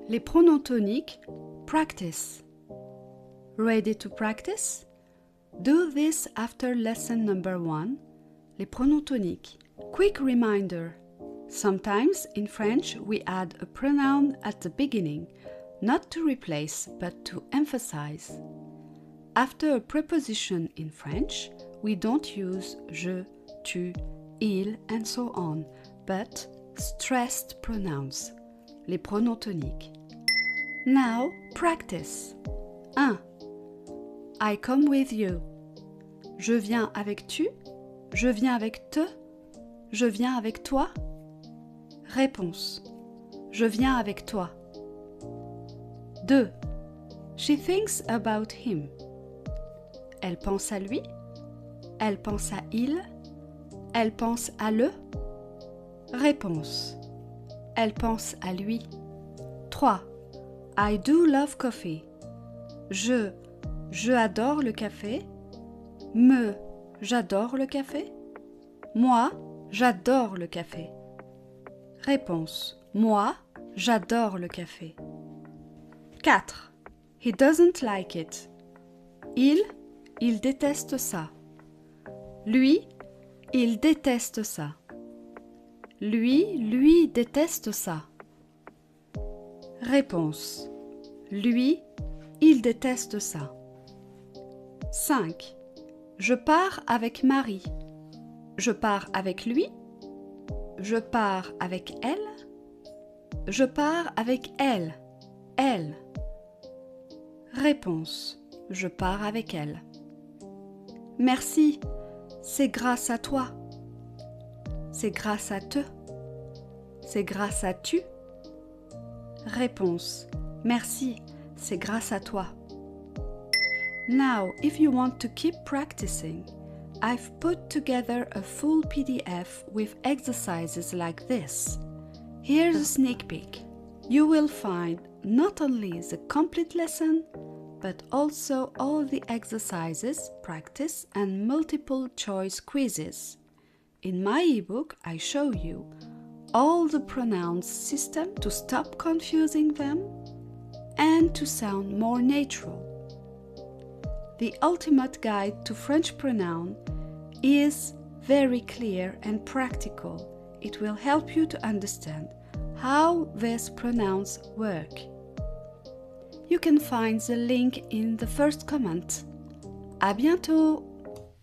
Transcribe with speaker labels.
Speaker 1: Les pronoms toniques, practice. Ready to practice? Do this after lesson number 1. Les pronoms toniques. Quick reminder. Sometimes in French we add a pronoun at the beginning, not to replace but to emphasize. After a preposition in French, we don't use je, tu, il and so on, but stressed pronouns, les pronoms toniques. Now, practice. 1. I come with you. Je viens avec tu. Je viens avec te. Je viens avec toi. Réponse. Je viens avec toi. 2. She thinks about him. Elle pense à lui. Elle pense à il. Elle pense à le. Réponse. Elle pense à lui. 3. I do love coffee. Je adore le café. J'adore le café. Moi, j'adore le café. Réponse. Moi, j'adore le café. 4. He doesn't like it. Il déteste ça. Lui déteste ça. Lui déteste ça. Réponse. Lui, il déteste ça. 5. Je pars avec Marie. Je pars avec lui. Je pars avec elle. Je pars avec elle. Elle. Réponse. Je pars avec elle. Merci. C'est grâce à toi. C'est grâce à te. C'est grâce à tu. Réponse. Merci. C'est grâce à toi. Now, if you want to keep practicing, I've put together a full PDF with exercises like this. Here's a sneak peek. You will find not only the complete lesson, but also all the exercises, practice, and multiple choice quizzes. In my ebook, I show you all the pronouns system to stop confusing them and to sound more natural. The ultimate guide to French pronoun is very clear and practical. It will help you to understand how these pronouns work. You can find the link in the first comment. À bientôt!